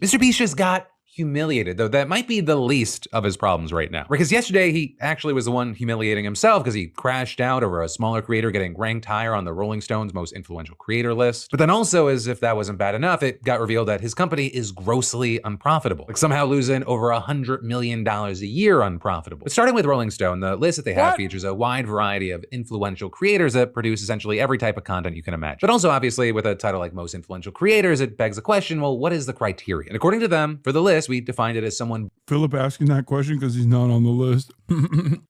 MrBeast just got humiliated, though that might be the least of his problems right now. Because yesterday, he actually was the one humiliating himself because he crashed out over a smaller creator getting ranked higher on the Rolling Stone's most influential creator list. But then also, as if that wasn't bad enough, it got revealed that his company is grossly unprofitable, like somehow losing over $100 million a year unprofitable. But starting with Rolling Stone, the list that they have features a wide variety of influential creators that produce essentially every type of content you can imagine. But also, obviously, with a title like most influential creators, it begs the question, well, what is the criteria? And according to them, for the list, we defined it as someone. Philip asking that question because he's not on the list.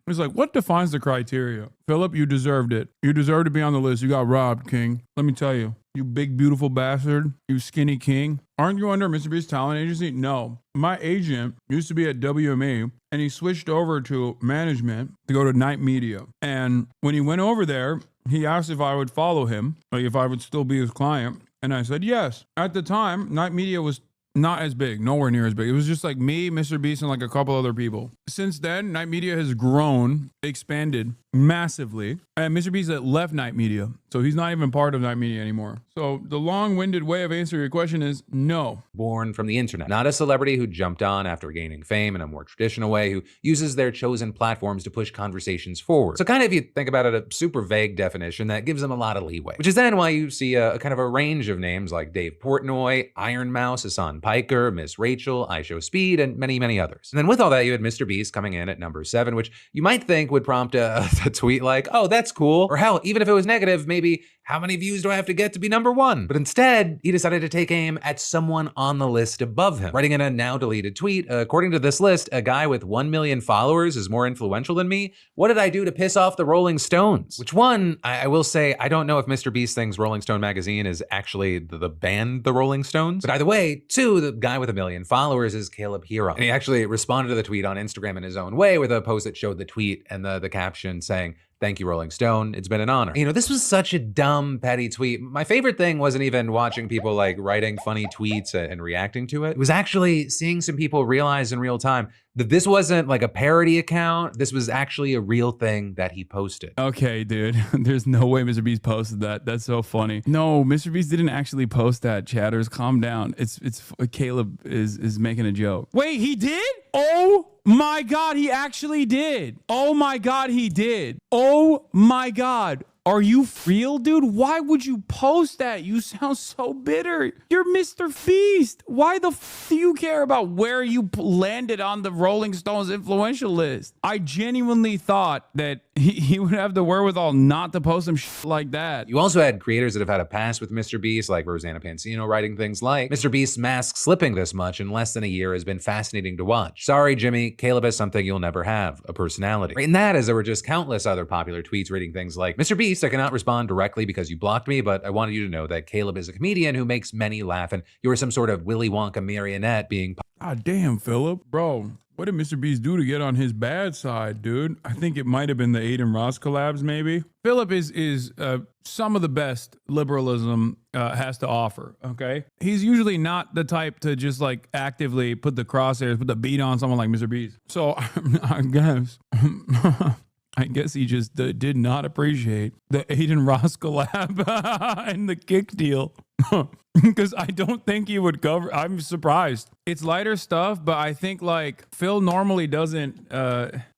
He's like, what defines the criteria? Philip, you deserved it. You deserve to be on the list. You got robbed, King. Let me tell you. You big, beautiful bastard. You skinny king. Aren't you under MrBeast talent agency? No. My agent used to be at WME and he switched over to management to go to Night Media. And when he went over there, he asked if I would follow him, like if I would still be his client. And I said, yes. At the time, Night Media was not as big, nowhere near as big. It was just like me, MrBeast, and like a couple other people. Since then, Night Media has grown, expanded massively. And MrBeast had left Night Media, so he's not even part of Night Media anymore. So the long-winded way of answering your question is no. Born from the internet, not a celebrity who jumped on after gaining fame in a more traditional way, who uses their chosen platforms to push conversations forward. So kind of, if you think about it, a super vague definition that gives them a lot of leeway, which is then why you see a kind of a range of names like Dave Portnoy, Iron Mouse, Hassan Piker, Miss Rachel, iShowSpeed, and many, many others. And then with all that, you had MrBeast coming in at number 7, which you might think would prompt a tweet like, oh, that's cool. Or hell, even if it was negative, maybe how many views do I have to get to be number 1? But instead, he decided to take aim at someone on the list above him, writing in a now deleted tweet, according to this list, a guy with 1 million followers is more influential than me. What did I do to piss off the Rolling Stones? Which one, I will say, I don't know if MrBeast thinks Rolling Stone magazine is actually the band The Rolling Stones. But either way, 2, the guy with 1 million followers is Caleb Huron. And he actually responded to the tweet on Instagram in his own way with a post that showed the tweet and the caption saying, "Thank you, Rolling Stone. It's been an honor." You know, this was such a dumb, petty tweet. My favorite thing wasn't even watching people like writing funny tweets and reacting to it. It was actually seeing some people realize in real time that this wasn't like a parody account. This was actually a real thing that he posted. Okay, dude. There's no way MrBeast posted that. That's so funny. No, MrBeast didn't actually post that, chatters. Calm down. It's Caleb is making a joke. Wait, he did? Oh my God, he actually did. Oh my God, he did. Oh my God. Are you real, dude? Why would you post that? You sound so bitter. You're MrBeast. Why the do you care about where you landed on the Rolling Stones influential list? I genuinely thought that he would have the wherewithal not to post some shit like that. You also had creators that have had a past with MrBeast, like Rosanna Pansino, writing things like, MrBeast's mask slipping this much in less than a year has been fascinating to watch. Sorry, Jimmy, Caleb has something you'll never have, a personality. Right, and that, as there were just countless other popular tweets reading things like, MrBeast, I cannot respond directly because you blocked me, but I wanted you to know that Caleb is a comedian who makes many laugh, and you are some sort of Willy Wonka marionette being. God damn, Philip. Bro, what did MrBeast do to get on his bad side, dude? I think it might have been the Aiden Ross collabs, maybe. Philip is some of the best liberalism has to offer, okay? He's usually not the type to just like actively put the crosshairs, put the beat on someone like MrBeast. So I guess... I guess he just did not appreciate the Aiden Ross collab and the kick deal. Because I don't think he would cover. I'm surprised. It's lighter stuff, but I think like Phil normally doesn't.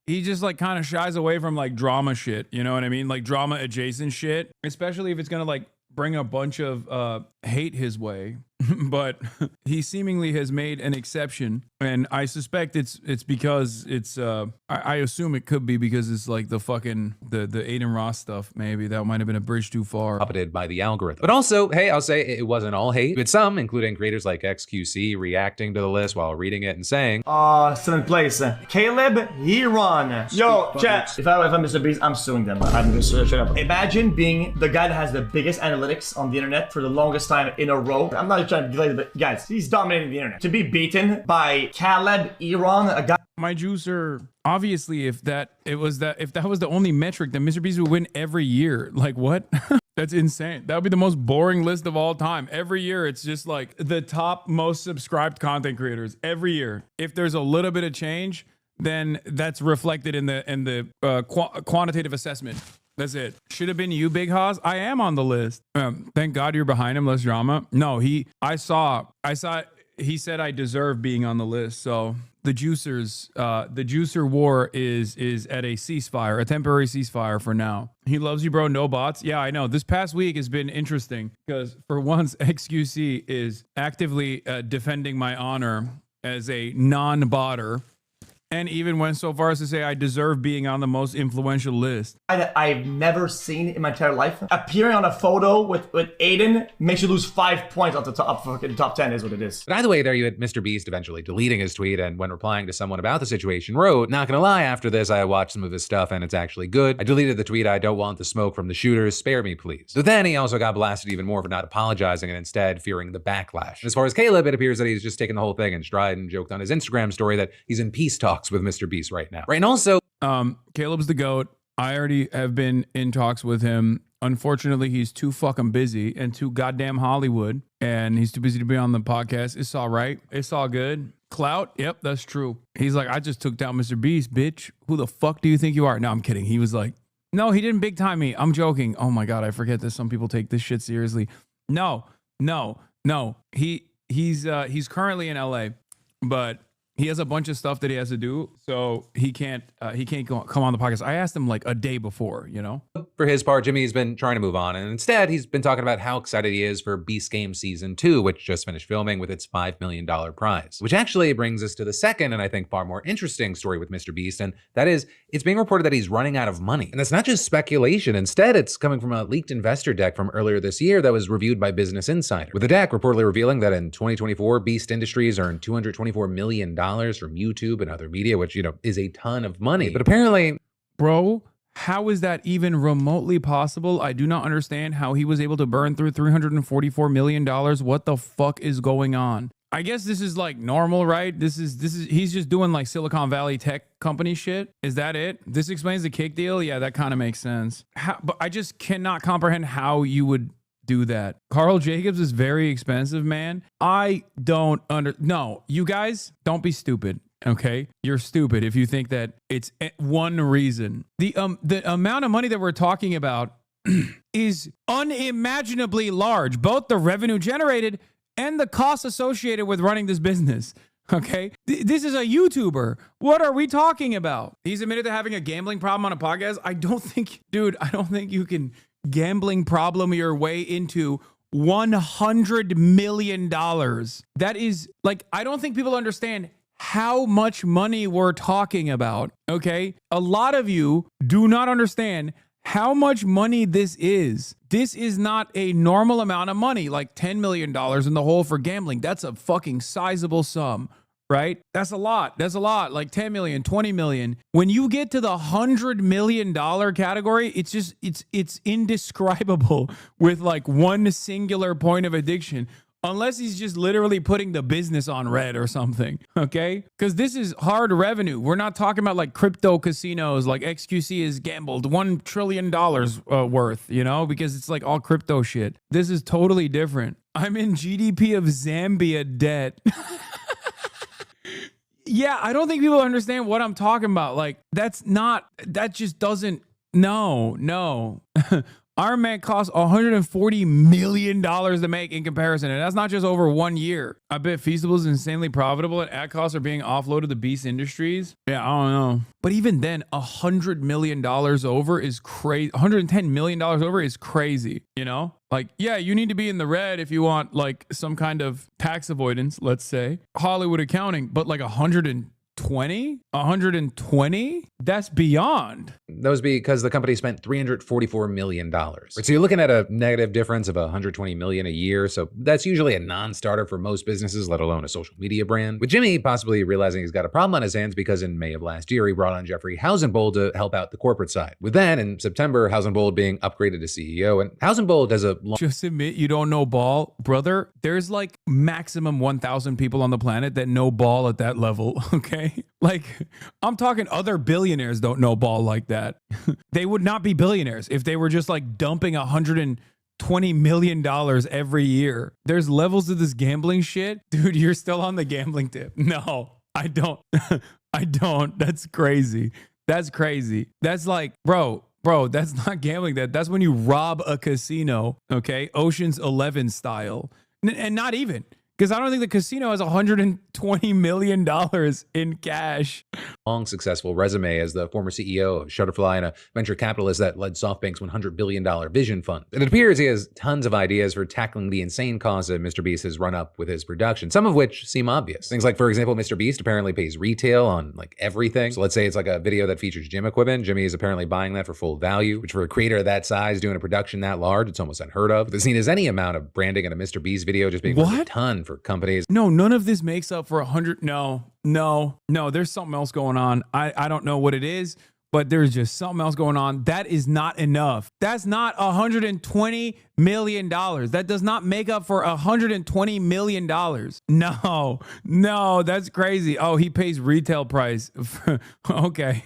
He just like kind of shies away from like drama shit. You know what I mean? Like drama adjacent shit, especially if it's gonna like bring a bunch of hate his way. But he seemingly has made an exception, and I suspect it's because it's I assume it could be because it's like the fucking the Aiden Ross stuff. Maybe that might have been a bridge too far. Puppeted by the algorithm. But also, hey, I'll say it wasn't all hate. But some, including creators like XQC, reacting to the list while reading it and saying, 7th place, Caleb Huron. Yo, chat. If I'm MrBeast, I'm suing them. I'm just shut up. Imagine being the guy that has the biggest analytics on the internet for the longest time in a row. I'm not trying to delay it, but guys, he's dominating the internet. To be beaten by Caleb Huron, a guy. My juicer. Obviously, if that was the only metric, then MrBeast would win every year. Like what? That's insane. That would be the most boring list of all time. Every year, it's just like the top most subscribed content creators. Every year, if there's a little bit of change, then that's reflected in the quantitative assessment. That's it. Should have been you, Big Haas. I am on the list. Thank God you're behind him. Less drama. No, I saw he said I deserve being on the list. So the juicer war is at a ceasefire, a temporary ceasefire for now. He loves you, bro. No bots. Yeah, I know. This past week has been interesting because for once, XQC is actively defending my honor as a non-botter, and even went so far as to say I deserve being on the most influential list. I've never seen in my entire life. Appearing on a photo with Aiden makes you lose 5 points off the top 10 is what it is. But either way, there you had MrBeast eventually deleting his tweet, and when replying to someone about the situation, wrote, "Not gonna lie, after this, I watched some of his stuff and it's actually good. I deleted the tweet. I don't want the smoke from the shooters. Spare me, please." So then he also got blasted even more for not apologizing and instead fearing the backlash. And as far as Caleb, it appears that he's just taken the whole thing in stride and joked on his Instagram story that he's in peace talks with MrBeast right now. Right, and also, Caleb's the GOAT. I already have been in talks with him. Unfortunately, he's too fucking busy and too goddamn Hollywood, and he's too busy to be on the podcast. It's all right. It's all good. Clout? Yep, that's true. He's like, I just took down MrBeast, bitch. Who the fuck do you think you are? No, I'm kidding. He was like, no, he didn't big time me. I'm joking. Oh my God, I forget that some people take this shit seriously. No. He's currently in LA, but he has a bunch of stuff that he has to do, so he can't come on the podcast. I asked him like a day before, you know? for his part, Jimmy's been trying to move on, and instead he's been talking about how excited he is for Beast Game Season 2, which just finished filming with its $5 million prize. Which actually brings us to the second, and I think far more interesting story with MrBeast, and that is, it's being reported that he's running out of money. And that's not just speculation. Instead, it's coming from a leaked investor deck from earlier this year that was reviewed by Business Insider, with the deck reportedly revealing that in 2024, Beast Industries earned $224 million from YouTube and other media, which, is a ton of money. But apparently, bro, how is that even remotely possible? I do not understand how he was able to burn through $344 million. What the fuck is going on? I guess this is like normal, right? This is he's just doing like Silicon Valley tech company shit. Is that it? This explains the kick deal. Yeah, that kind of makes sense. But I just cannot comprehend how you would do that. Carl Jacobs is very expensive, man. I don't no, you guys don't be stupid. Okay, you're stupid if you think that it's one reason. The amount of money that we're talking about is unimaginably large, both the revenue generated and the costs associated with running this business. Okay, this is a YouTuber. What are we talking about? He's admitted to having a gambling problem on a podcast. I don't think you can gambling problem your way into $100 million. That is like, I don't think people understand how much money we're talking about, okay? A lot of you do not understand how much money this is. This is not a normal amount of money, like $10 million in the hole for gambling. That's a fucking sizable sum, right? That's a lot. Like 10 million, 20 million. When you get to the $100 million category, it's indescribable with like one singular point of addiction. Unless he's just literally putting the business on red or something, okay? Because this is hard revenue. We're not talking about like crypto casinos, like XQC is gambled $1 trillion worth, because it's like all crypto shit. This is totally different. I'm in GDP of Zambia debt. Yeah, I don't think people understand what I'm talking about. Like, that just doesn't, no. Iron Man costs $140 million to make in comparison, and that's not just over 1 year. I bet Feastable is insanely profitable, and ad costs are being offloaded to Beast Industries. Yeah, I don't know. But even then, $100 million over is crazy. $110 million over is crazy, Like, yeah, you need to be in the red if you want, like, some kind of tax avoidance, let's say. Hollywood accounting, but like 120? That's beyond. That was because the company spent $344 million. So you're looking at a negative difference of $120 million a year. So that's usually a non-starter for most businesses, let alone a social media brand. With Jimmy possibly realizing he's got a problem on his hands because in May of last year, he brought on Jeffrey Hausenbold to help out the corporate side. With then, in September, Hausenbold being upgraded to CEO. And Hausenbold has a Just admit you don't know ball. Brother, there's like maximum 1,000 people on the planet that know ball at that level, okay? Like, I'm talking other billionaires don't know ball like that. They would not be billionaires if they were just like dumping $120 million every year. There's levels of this gambling shit. Dude, you're still on the gambling tip. No, I don't. I don't. That's crazy. That's like, bro, that's not gambling. That's when you rob a casino, okay? Ocean's 11 style. And not even. Because I don't think the casino has $120 million in cash. Long successful resume as the former CEO of Shutterfly and a venture capitalist that led SoftBank's $100 billion Vision Fund. It appears he has tons of ideas for tackling the insane costs that MrBeast has run up with his production, some of which seem obvious. Things like, for example, MrBeast apparently pays retail on like everything. So let's say it's like a video that features gym equipment. Jimmy is apparently buying that for full value, which for a creator of that size doing a production that large, it's almost unheard of. The scene is any amount of branding in a MrBeast video just being worth a ton for companies. No, none of this makes up for 100. No, there's something else going on. I don't know what it is, but there's just something else going on. That is not enough. That's not $120 million. That does not make up for $120 million. No, that's crazy. Oh, he pays retail price. Okay.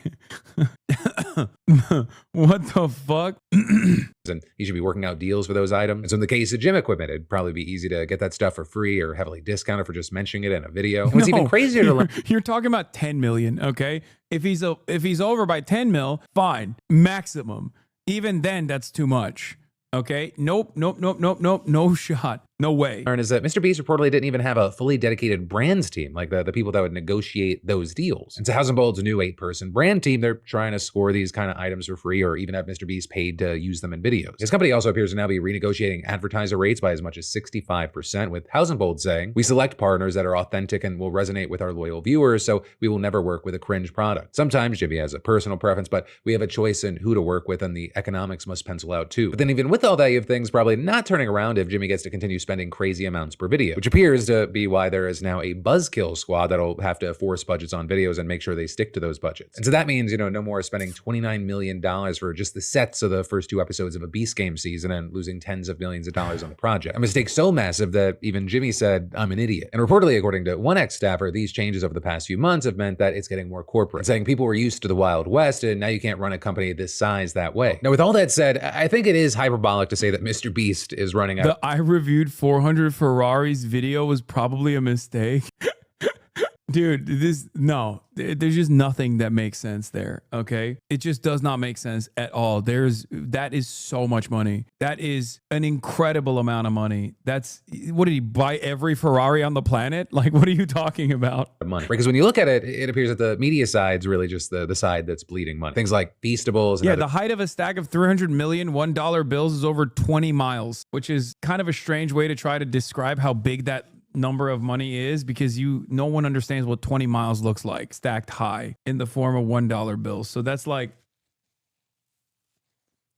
What the fuck? And he should be working out deals for those items. And so in the case of gym equipment, it'd probably be easy to get that stuff for free or heavily discounted for just mentioning it in a video. And what's even crazier to learn. You're talking about 10 million, okay? If he's over by 10 mil, fine. Maximum. Even then, that's too much. Okay? Nope. No shot. No way. Is that MrBeast reportedly didn't even have a fully dedicated brands team, like the people that would negotiate those deals. And so House & Bold's new 8-person brand team, they're trying to score these kind of items for free or even have MrBeast paid to use them in videos. His company also appears to now be renegotiating advertiser rates by as much as 65%, with House & Bold saying, "We select partners that are authentic and will resonate with our loyal viewers, so we will never work with a cringe product. Sometimes Jimmy has a personal preference, but we have a choice in who to work with and the economics must pencil out too." But then even with all that, you have things probably not turning around if Jimmy gets to continue spending crazy amounts per video, which appears to be why there is now a buzzkill squad that'll have to force budgets on videos and make sure they stick to those budgets. And so that means, no more spending $29 million for just the sets of the first 2 episodes of a Beast Game season and losing tens of millions of dollars on the project. A mistake so massive that even Jimmy said, "I'm an idiot." And reportedly, according to one ex-staffer, these changes over the past few months have meant that it's getting more corporate, saying people were used to the Wild West and now you can't run a company this size that way. Now, with all that said, I think it is hyperbolic to say that MrBeast is running out. The I reviewed 400 Ferraris video was probably a mistake. Dude, there's just nothing that makes sense there, okay? It just does not make sense at all. That is so much money. That is an incredible amount of money. What did he buy every Ferrari on the planet? Like, what are you talking about? Money. Because when you look at it, it appears that the media side's really just the side that's bleeding money. Things like Feastables. And the height of a stack of 300 million $1 bills is over 20 miles, which is kind of a strange way to try to describe how big that number of money is, because no one understands what 20 miles looks like stacked high in the form of $1 bills. So that's like,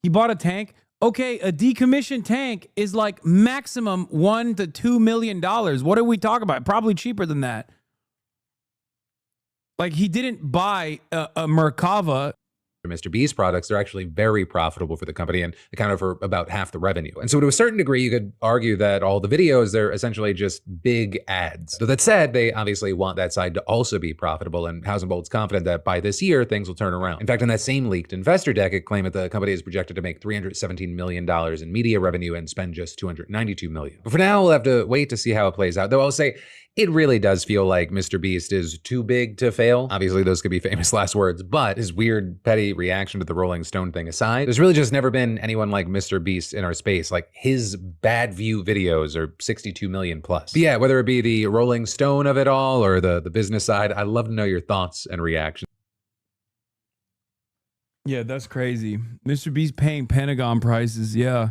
he bought a tank. Okay, a decommissioned tank is like maximum $1 to $2 million. What are we talking about? Probably cheaper than that. Like, he didn't buy a Merkava. MrBeast products, they're actually very profitable for the company and accounted for about half the revenue. And so to a certain degree, you could argue that all the videos, they're essentially just big ads. So that said, they obviously want that side to also be profitable, and House & Bold's confident that by this year, things will turn around. In fact, in that same leaked investor deck, it claimed that the company is projected to make $317 million in media revenue and spend just $292 million. But for now, we'll have to wait to see how it plays out. Though I'll say, it really does feel like MrBeast is too big to fail. Obviously, those could be famous last words, but his weird, petty reaction to the Rolling Stone thing aside, there's really just never been anyone like MrBeast in our space. Like, his bad view videos are 62 million plus. But yeah, whether it be the Rolling Stone of it all or the business side, I'd love to know your thoughts and reactions. Yeah, that's crazy. MrBeast paying Pentagon prices. Yeah.